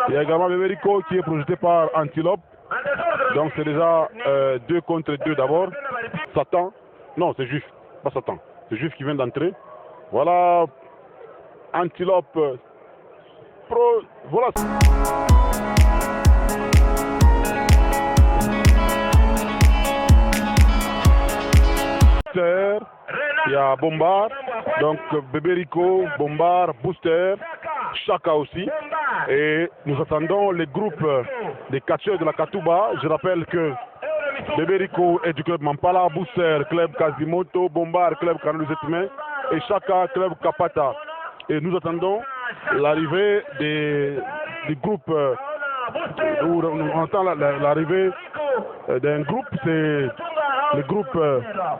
Il y a également Beberico qui est projeté par Antilope. Donc c'est déjà 2 contre 2 d'abord. Satan. Non, c'est Juif. Pas Satan. C'est Juif qui vient d'entrer. Voilà. Antilope. Voilà. Il y a Bombard, donc Beberico, Bombard, Booster, Chaka aussi. Et nous attendons les groupes des catcheurs de la Katouba. Je rappelle que Beberico est du club Mampala, Booster, club Kazimoto, Bombard, club Kanou Zetime et Chaka, club Kapata. Et nous attendons l'arrivée des groupes. On entend l'arrivée d'un groupe, c'est le groupe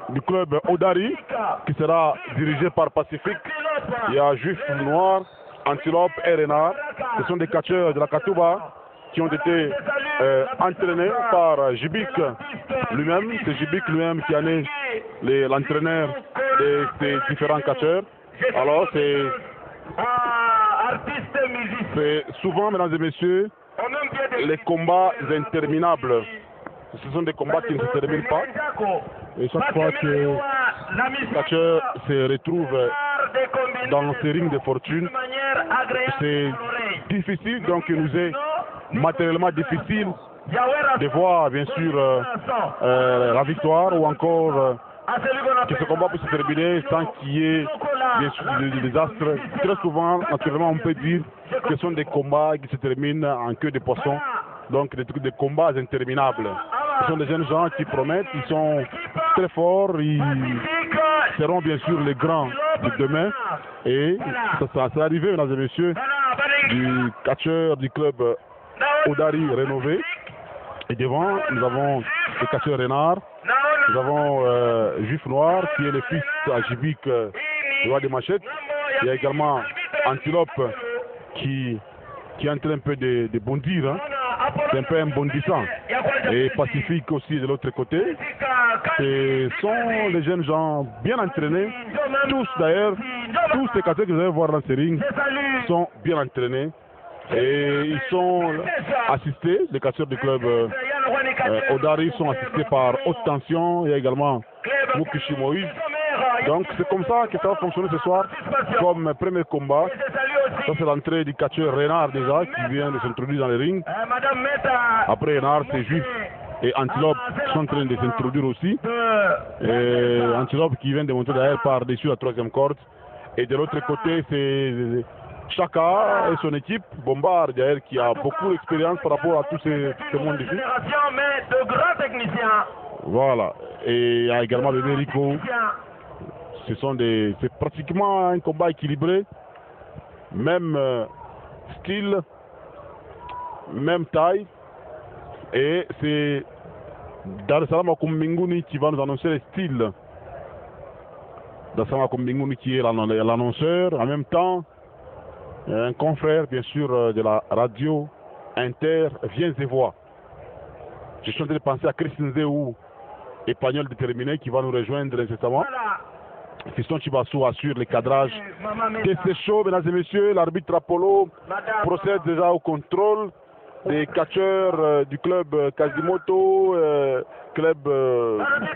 du club Odari qui sera dirigé par Pacifique. Il y a Juif Noir, Antilope et Renard. Ce sont des catcheurs de la Katouba qui ont été entraînés par Jibik lui-même. C'est Jibik lui-même qui en est l'entraîneur de ces différents catcheurs. Alors c'est souvent, mesdames et messieurs, les combats interminables. Ce sont des combats qui ne se terminent pas. Et chaque fois que le catcheur se retrouve dans ces rings de fortune, c'est difficile, donc il nous est matériellement difficile de voir bien sûr la victoire ou encore que ce combat puisse se terminer sans qu'il y ait bien sûr des désastres. Très souvent, naturellement, on peut dire que ce sont des combats qui se terminent en queue de poisson, donc des combats interminables. Ce sont des jeunes gens qui promettent, ils sont très forts, ils seront bien sûr les grands de demain. Et ça c'est arrivé, mesdames et messieurs, du catcheur du club Odari rénové. Et devant, nous avons le catcheur Renard, nous avons Juif Noir qui est le fils à Jibik, le roi des machettes. Il y a également Antilope qui est en train un peu de bondir. Hein. C'est un peu un bondissant. Et Pacifique aussi de l'autre côté. Ce sont les jeunes gens bien entraînés. Tous d'ailleurs, tous ces catcheurs que vous allez voir dans ces rings sont bien entraînés. Et ils sont assistés, les catcheurs du club Odari sont assistés par Haute Tension. Il y a également Mukishi Moïse. Donc c'est comme ça que ça va fonctionner ce soir comme premier combat. Ça c'est l'entrée du catcheur Renard déjà qui vient de s'introduire dans le ring. Après Renard c'est Juif et Antilope qui sont en train de s'introduire aussi. Et Antilope qui vient de monter d'ailleurs par-dessus la troisième corde. Et de l'autre côté c'est Chaka et son équipe, Bombard d'ailleurs qui a beaucoup d'expérience par rapport à tous ces mondes ici. Voilà. Et il y a également le Beberico. C'est pratiquement un combat équilibré, même style, même taille, et c'est Darsalam Akumbinguni qui va nous annoncer le style. Darsalam Akumbinguni qui est l'annonceur, en même temps un confrère bien sûr de la radio Inter Viens et Voix. Je suis en train de penser à Christine Zéou, espagnol déterminé qui va nous rejoindre incessamment. Fiston Chibassou assure le cadrage de ces shows, mesdames et messieurs. L'arbitre Apollo procède déjà au contrôle des catcheurs du club Kazimoto, club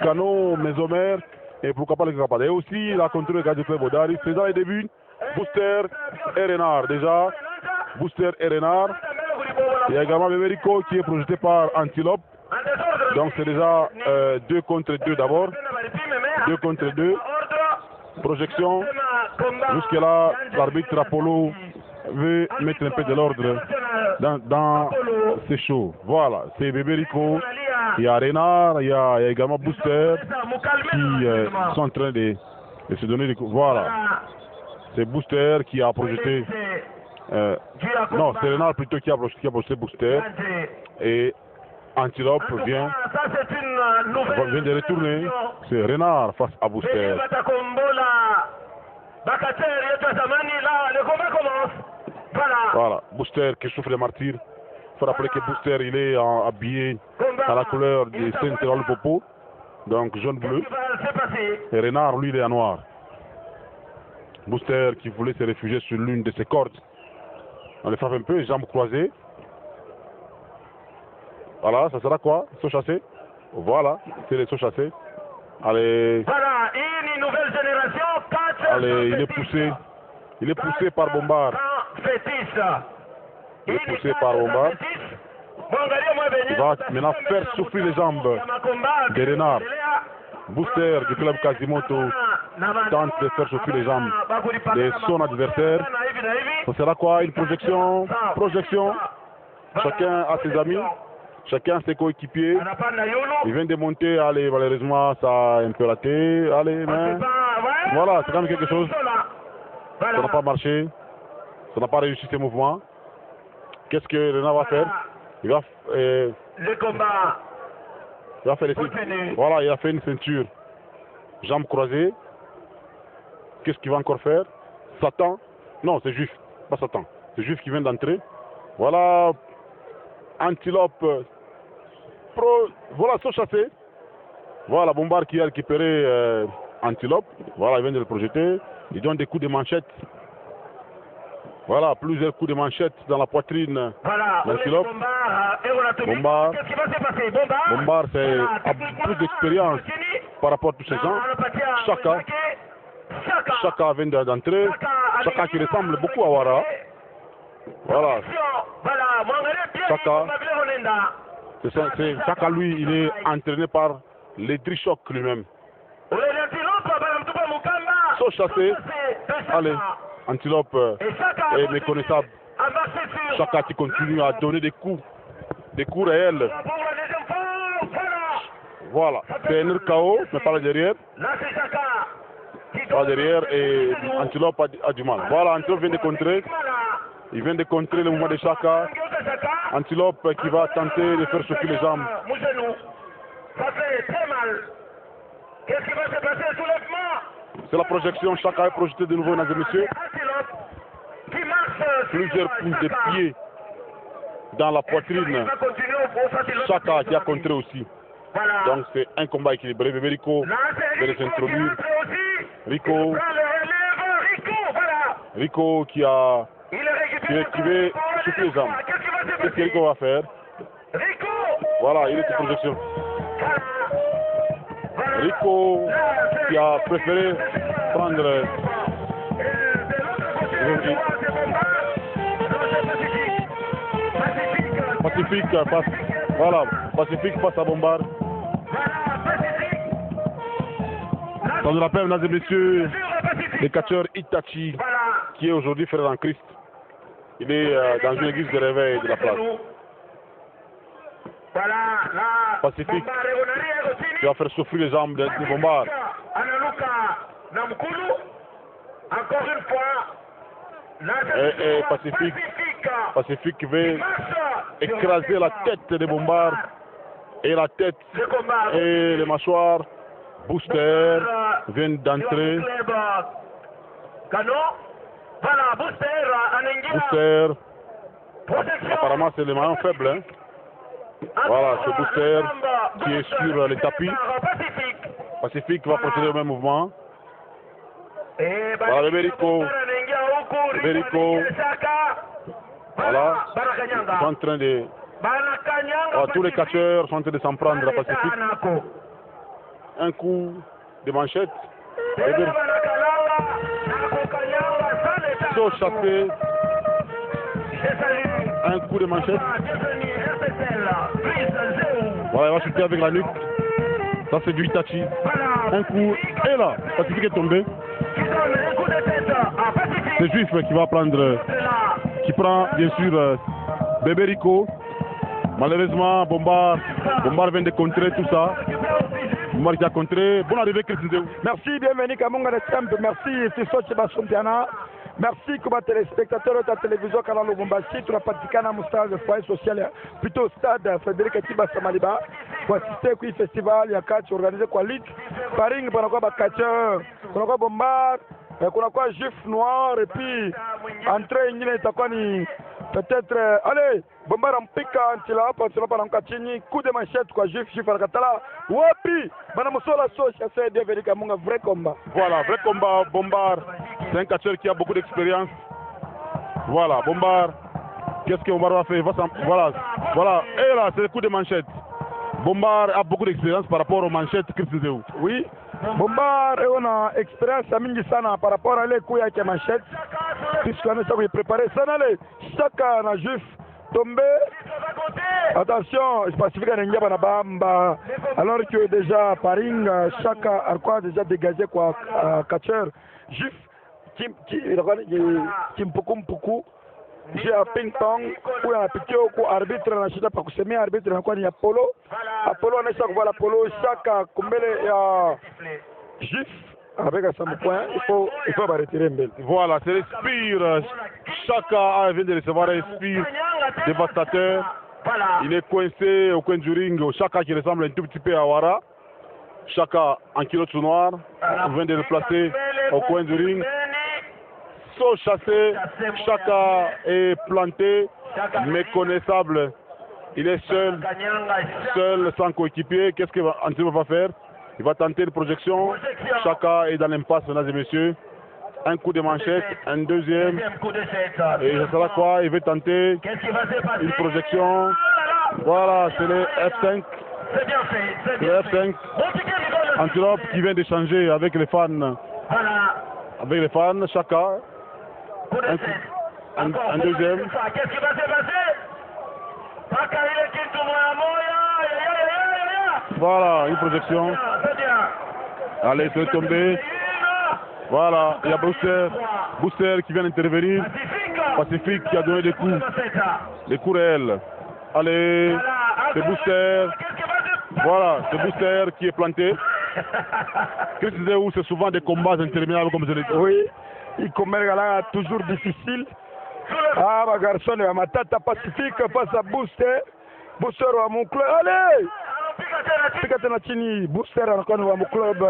Cano, Mesomer et pourquoi pas les Kapata. Et aussi la contrôle des gars du club Odari. C'est dans les débuts. Booster et Renard déjà. Booster et Renard. Il y a également Beberico qui est projeté par Antilope. Donc c'est déjà 2 contre 2 d'abord. 2 contre 2. Projection. Jusque-là, l'arbitre Apollo veut mettre un peu de l'ordre dans ces shows. Voilà, c'est Beberico, il y a Renard, il y a également Booster qui sont en train de se donner des coups. Voilà, c'est Booster qui a projeté. Non, c'est Renard plutôt qui a projeté Booster. Et Antilope vient de retourner. C'est Renard face à Booster. Voilà, Booster qui souffre de martyr. Il faut rappeler que Booster il est habillé à la couleur du Saint-Hérol Popo, donc jaune-bleu. Et Renard, lui, il est en noir. Booster qui voulait se réfugier sur l'une de ses cordes. On le frappe un peu, jambes croisées. Voilà, ça sera quoi? Saut chassé. Voilà, c'est les sauts chassés. Allez. Voilà, une nouvelle génération. Allez, il est poussé. Il est poussé par Bombard. Il est poussé par Bombard. Il va maintenant faire souffler les jambes des renards. Booster du club Quasimoto tente de faire souffler les jambes de son adversaire. Ça sera quoi? Une projection? Projection. Chacun a ses amis. Chacun a ses coéquipiers. Il vient de monter. Allez, malheureusement, ça a un peu raté. Allez, mais voilà, c'est quand même quelque chose. Ça n'a pas marché. Ça n'a pas réussi ces mouvements. Qu'est-ce que Renard va faire? Il va, le combat. Il va faire les signes. Voilà, il a fait une ceinture. Jambes croisées. Qu'est-ce qu'il va encore faire? Satan. Non, c'est Juif. Pas Satan. C'est Juif qui vient d'entrer. Voilà. Antilope. Voilà, saut chassé. Voilà, Bombard qui a récupéré Antilope. Voilà, il vient de le projeter. Il donne des coups de manchette. Voilà, plusieurs coups de manchette dans la poitrine. Voilà, Antilope. Bombard. Qu'est-ce qui va se passer? Bombard a plus d'expérience par rapport à tous ces gens. Chaka vient d'entrer. Chaka qui ressemble beaucoup à Wara. Voilà. Chaka, lui, il est entraîné par l'Edrichok lui-même. Saut chassé. Allez, Antilope est méconnaissable. Chaka qui continue à donner des coups réels. Voilà, c'est un KO, mais pas là derrière. Pas derrière et Antilope a du mal. Voilà, Antilope vient de contrer. Il vient de contrer le mouvement de Chaka. Antilope qui va tenter de faire souffler les jambes. Ça fait très mal. Qu'est-ce qui va se passer? Soulèvement. C'est la projection. Chaka est projeté de nouveau, mesdames et messieurs. Plusieurs coups de pied dans la poitrine. Chaka qui a contré aussi. Donc c'est un combat équilibré. Bébé Rico vient de s'introduire. Rico qui veut souffler les jambes. Qu'est-ce que Rico va faire? Voilà, il est en projection. Rico qui a préféré prendre Pacifique passe à Bombard. Ça nous rappelle, mesdames et messieurs, le catcheur Itachi qui est aujourd'hui frère en Christ. Il est dans une église de réveil de la place. Pacifique qui va faire souffrir les jambes de Bombard. Encore une fois, et Pacifique veut écraser la tête de Bombard et la tête et les mâchoires. Booster vient d'entrer. Booster. Apparemment c'est le maillon faible. Hein. Voilà, c'est Booster qui est sur le tapis. Pacifique va procéder au même mouvement. Voilà, Bébé Rico. Voilà. Ils sont en train de... Voilà, tous les catcheurs sont en train de s'en prendre à Pacifique. Un coup de manchette. Saut chassé. Un coup de manchette. Voilà, il va chuter avec la nuque. Ça c'est du Itachi. Un coup. Et là, Pacifique est tombé. C'est Juif qui va prendre. Qui prend bien sûr Bébé Rico. Malheureusement, Bombard vient de contrer tout ça. Bombard qui a contré. Bonne arrivée, Christine. Merci, bienvenue Kamunga de Temple. Merci, Fisso Chebasompiana. Merci comme téléspectateur de la télévision Canal Lubumbashi. Tu as pratiqué un stade de foyer social, plutôt stade Frédéric Atiba Samaliba. Pour assister au festival, il y a catch organisé quoi lit. Paring, pour quoi catcheur, pour quoi Bombard, pour quoi Juif noir et puis entrée il est quoi ni peut-être allez Bombard en pique antila parce que là Kachini coup de manchette quoi Juif à la Katala. Wapi, madame Sola Socha c'est devenu comme un vrai combat. Voilà, vrai combat Bombard. C'est un catcheur qui a beaucoup d'expérience. Voilà, Bombard Qu'est-ce que Bombard va faire? Voilà, voilà. Et là, c'est le coup de manchette. Bombard a beaucoup d'expérience par rapport aux manchettes Christian Zéou. Oui, Bombard on a expérience mingi sana par rapport à les coups avec manchette. Puisqu'on est préparé ça n'allait. Chaka na juif tombé. Attention, je pacifique à N'Yaba Bamba. Alors que déjà Paring, Chaka a quoi déjà dégagé quoi catcher. Juif Kim Puku. J'ai un ping-pong, où il y a un petit arbitre, on a chita pas que c'est mis arbitre, il y a Apollo. Apollo, on a chaque fois l'Apollo, chaque combien il y a Gif, avec un point, il faut arrêter un bel. Voilà, c'est respire. Chaka vient de recevoir respire dévastateur. Il est coincé au coin du ring. Chaka qui ressemble un tout petit peu à Wara. Chaka en culotte noire vient de le placer au coin du ring. Chassé, Chaka est planté, méconnaissable. Il est seul sans coéquipier. Qu'est-ce que Antimo va faire? Il va tenter une projection. Chaka est dans l'impasse, mesdames et messieurs. Un coup de manchette, un deuxième. Et ça sera quoi? Il veut tenter une projection. Voilà, c'est le F5. Le F5. Antilope qui vient d'échanger avec les fans. Avec les fans, Chaka. Un deuxième. Qu'est-ce qui va se passer? Voilà, une projection. Allez, c'est tombé. Voilà, il y a Booster qui vient d'intervenir. Pacifique qui a donné des coups. Des coups réels. Allez, c'est Booster. Voilà, c'est Booster qui est planté. Christian Zéou, c'est souvent des combats interminables comme je l'ai dit. Oui. Il commet là toujours difficile. Ah, ma garçon, il y a ma tata Pacifique face à Booster. Booster à mon club. Allez! Pikatena Chini, Booster encore à mon club.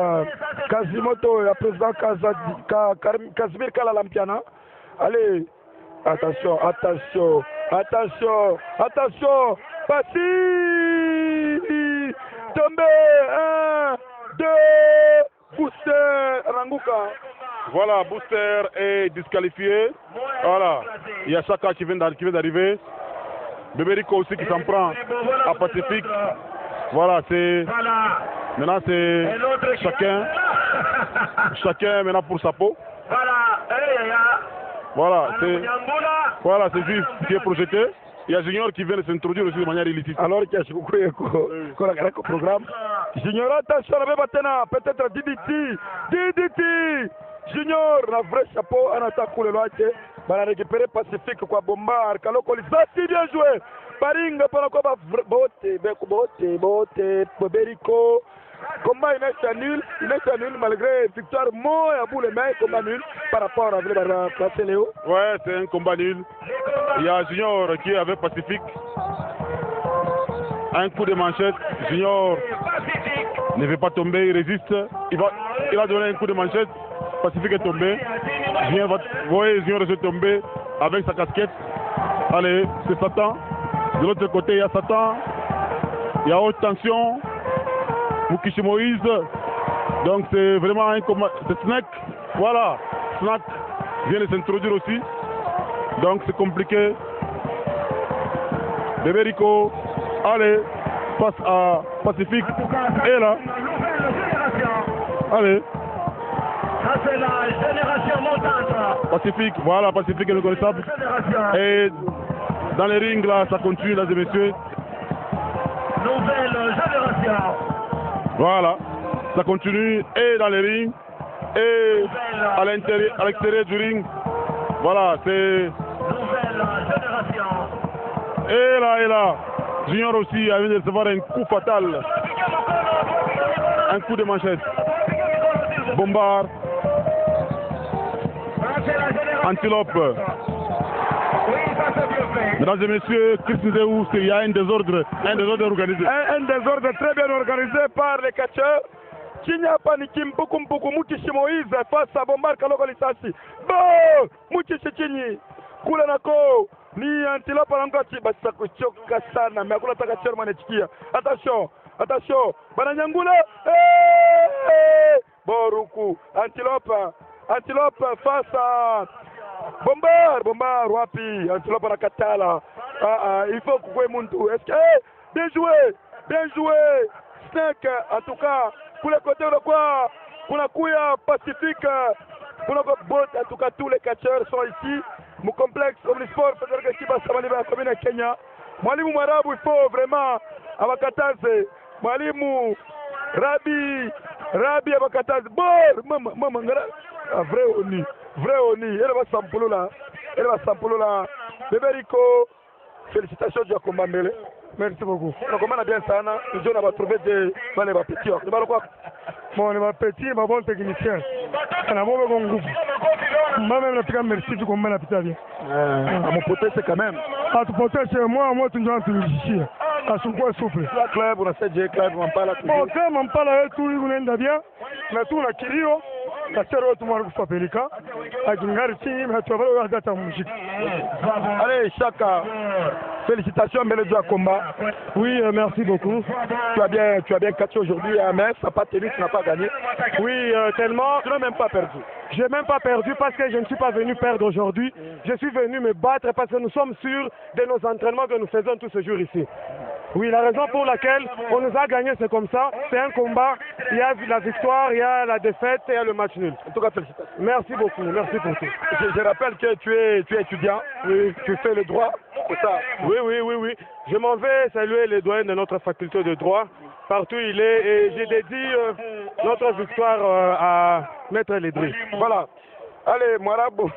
Kazimoto, le président Casimir Kalalampiana. Allez! Attention, attention, attention, attention! Paci! Tombé! 1, 2, Booster, Ranguka. Voilà, Booster est disqualifié. Voilà, il y a Chaka qui vient d'arriver. Bébérico aussi qui s'en prend à Pacifique. Voilà, c'est. Maintenant, c'est chacun maintenant pour sa peau. Voilà, c'est Juif qui est projeté. Il y a Junior qui vient de s'introduire aussi de manière illicite. Alors qu'il y a ce programme. Junior, attention, peut-être DDT. Junior, la vraie chapeau, on attaque pour le loite. On a récupéré Pacifique, quoi, Bombard, Kaloko, ça, si bien joué. Paring, Panakoba, Bote, Boberico. Combat, il est nul, malgré victoire, moi, à bout les mains, combat nul par rapport à Placé Léo. Ouais, c'est un combat nul. Il y a Junior qui est avec Pacifique. Un coup de manchette, Junior ne veut pas tomber, il résiste. Il a donné un coup de manchette. Pacifique est tombé. Junior est tombé avec sa casquette. Allez, c'est Satan. De l'autre côté, il y a Satan. Il y a haute tension. Mukishi Moïse. Donc c'est vraiment un combat. C'est Snack. Voilà. Snack vient de s'introduire aussi. Donc c'est compliqué. Bébérico. Allez. Passe à Pacifique. Et là. Allez. Ça c'est la génération montante. Pacifique, voilà, Pacifique est reconnaissable. Et dans les rings là, ça continue, là, messieurs. Nouvelle génération. Voilà, ça continue et dans les rings et à l'extérieur du ring. Voilà, c'est. Nouvelle génération. Et là, Junior aussi a venu de recevoir un coup fatal. Un coup de manchette. Bombard. Antilope. Mesdames et messieurs, Christian Zéou, il y a un désordre organisé. Un désordre très bien organisé par les catcheurs. Kinyapa ni Kimpukumpuku Mukishi Moïse face à Bombard Kaloko Lisasi. Bon, Mukishi Chini. Kula nako ni Antilope anangati basa kuchoka sana. Mais akula takacheur manechikia. Attention. Bananyangula. Boruku. Antilope face à Bombar, wapi, Antilope Nakatala. Il faut que vous montu. Est-ce que, bien joué. Snake, en tout cas, pour le côté de quoi, pour la Kouya Pacifique, pour le bot, en tout cas, tous les catcheurs sont ici. Mon complexe Omnisport, peut-être que Kiba Samali va la commune à Kenya. Mwalimu Marabu, il faut vraiment, Abakataze, Mwalimu, Rabi Abakataze, maman, vrai Oni, elle va s'ampouler là, Bébé Rico, félicitations du combat mêlé. Merci beaucoup. Donc, on a bien ça, nous avons trouvé des petits. Bon, les petits, les bons techniciens. On a bon groupe. Moi-même, je suis merci du combat la petite. Mon pote, c'est quand même. Ah, tu potes, c'est moi, tu dois te ici. Ah, je suis quoi souple. La club, on a fait des clubs, on parle à tout. Bon, club, on parle avec tout le monde bien. Mais tout, on a Kirio. La sœur, tout le monde, Pelika. Avec une gare ici, mais tu vas voir ta musique. Allez, chacun. Félicitations, Mélédio à combat. Oui, merci beaucoup. Tu as bien catché aujourd'hui à Metz, ça n'a pas tenu, tu n'as pas gagné. Oui, tellement. Tu n'as même pas perdu. Je n'ai même pas perdu parce que je ne suis pas venu perdre aujourd'hui. Je suis venu me battre parce que nous sommes sûrs de nos entraînements que nous faisons tous ce jour ici. Oui, la raison pour laquelle on nous a gagné, c'est comme ça. C'est un combat. Il y a la victoire, il y a la défaite et il y a le match nul. En tout cas, félicitations. Merci beaucoup. Merci pour tout. Je rappelle que tu es étudiant. Oui. Tu fais le droit. C'est ça. Oui. Je m'en vais saluer les doyens de notre faculté de droit. Partout il est. Et j'ai dédié notre victoire à Maître Ledri. Voilà. Allez, Marabu.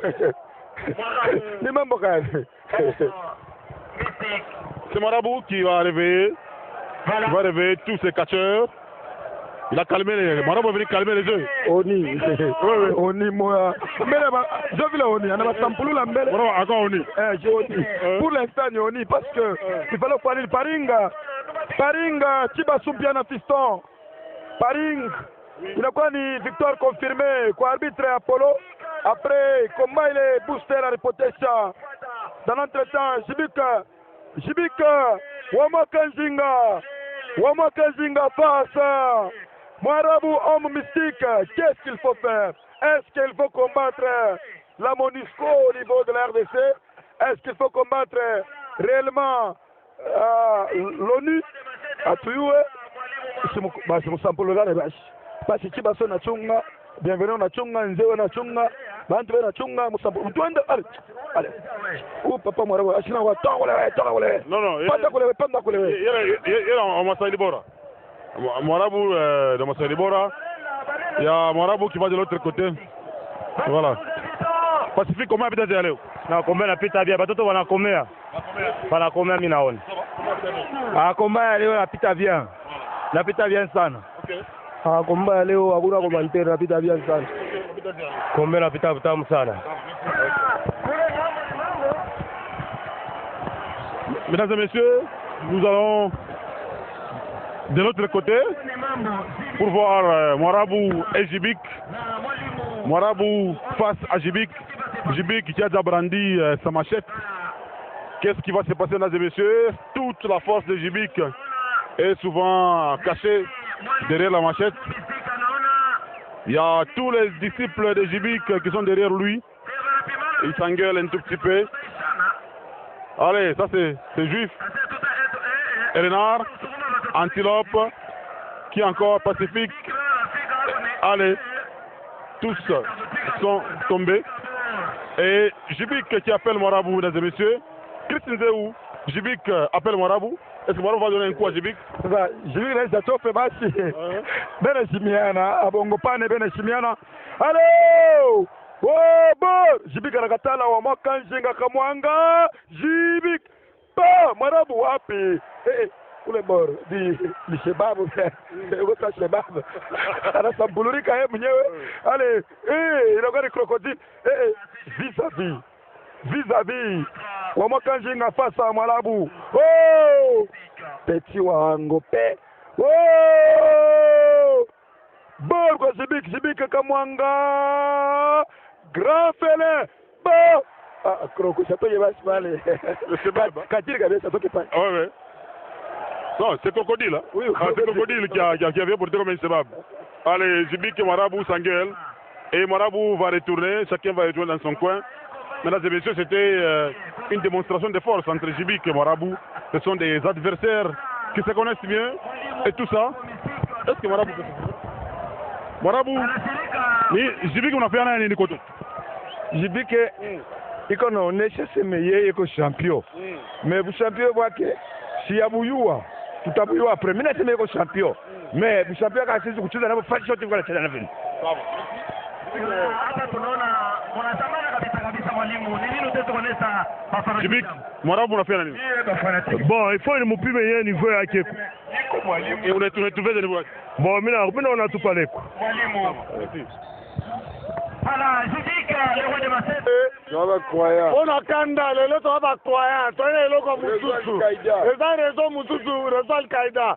C'est Marabu qui va réveiller tous ces catcheurs. Il a calmé les... Marabu est venu calmer les yeux. Oni. Oni, moi. Je veux Oni. On a Sampulu la mbele. Encore Oni. J'ai Oni. Pour l'instant, Oni, parce que il fallait parler de Paringa, Chiba Sumpiana Fiston. Paring. Il a quoi ni victoire confirmée. Quoi arbitre Apollo. Après, combat il est boosté la réputation. Dans l'entretemps, Jibika, Wama Kanzinga face. Marabu, homme mystique, qu'est-ce qu'il faut faire? Est-ce qu'il faut combattre la MONUSCO au niveau de la RDC? Est-ce qu'il faut combattre réellement l'ONU? À Tuyoué, c'est mon sample là, les vaches. Parce que Chibasso na chunga, bienvenue na chunga, Nzewe na chunga, Bantu na chunga, Musampo. Allez. Oh, papa, moi, je suis là, Non. On m'a salué Bora. Marabu de Massaï Bora. Il y a Marabu qui va de l'autre côté. Voilà. Pacifique, comment habite à aller? Na combien la pita bien? Batoto wana combien? Wana combien mimi naona? Ah, combien leo napita bien. Napita bien sana. Okay. Ah, combien leo hakuna commentaire, napita bien sana. Combien napita tamu sana. Mesdames et messieurs, nous allons de l'autre côté pour voir Marabu et Jibik. Marabu face à Jibik. Jibik qui a déjà brandi sa machette. Qu'est-ce qui va se passer, mesdames et messieurs? Toute la force de Jibik est souvent cachée derrière la machette. Il y a tous les disciples de Jibik qui sont derrière lui. Ils s'engueulent un tout petit peu. Allez, ça c'est Juif. Renard, Antilope, qui encore Pacifique. Allez, tous sont tombés. Et Jibik qui appelle Marabu, mesdames et messieurs. Christine Zéou, Jibik appelle Marabu. Est-ce que Marabu va donner un coup à Jibik? Jibik reste à chauffer Bassi. Bene Chimiana, Abongopane, Bene Chimiana. Allô! Oh, bon! Jibik Rakatala, Wamakanjinga Kamwanga. Jibik! Bah, Marabu wapi? Pour les bords, di Shebab, c'est Shebab. Anasambulurika mwenyewe. Allez, il a des crocodiles. Vis-à-vis. Wamakanjinga face à Marabu. Oh! Petit Wangope. Oh! Bon, quoi, Jibik Kamwanga. Grand félin. Bon! Ah, Croco, ça peut y avoir mal. Le Shebab. Kadir Gabé, ça peut pas. Ouais. Non, c'est Crocodile. Hein? Oui, c'est Crocodile qui a vient porter comme un Shebab. Allez, Jibik et Marabu s'engueulent. Et Marabu va retourner, chacun va rejoindre dans son coin. mesdames et messieurs, c'était une démonstration de force entre Jibik et Marabout. Ce sont des adversaires qui se connaissent bien et tout ça. Est-ce que Marabout peut se faire? Marabout, Jibik on a fait un année de côté. Jibik iko naonesha sema yeye iko champion. Mais bu champion wake si abuyua tutabuyua après. Mimi nasema iko champion. Mais bu champion kasi kucheza na fight shot kwa cheza na vile. Hapa tunaona mnatamana kabisa mwalimu. Ni nini utatuonesha hapa? Jibik, Marabout on a fait un année. Bon, il faut mpime yeye niveau yake. Et on est trouvé de niveau. Bon, mimi naona tu pale. Mwalimu. Voilà, Jibik, le roi de Masset. On a kanda lelo to ba croyant, to lelo ko mututu. Eza rezo mututu, rezo Al-Qaeda.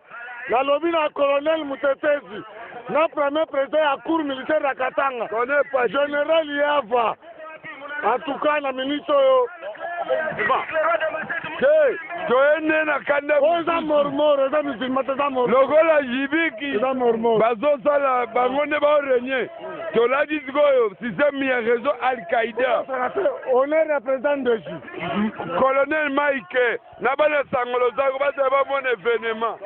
La lobi na colonel Mutetezi. Na premier président ya cour militaire ya Katanga. Général Yava. En tout cas na ministre yo. Toene na kanda Oza mormor, eza musulman eza mormor. logola Jibiki Eza mormor. bazosala bangonde baorenye toladi sikoyo système ya réseau Al-Qaïda. On est représentant dessus. Colonel Mike na bana sangolo zako basa bamona événement.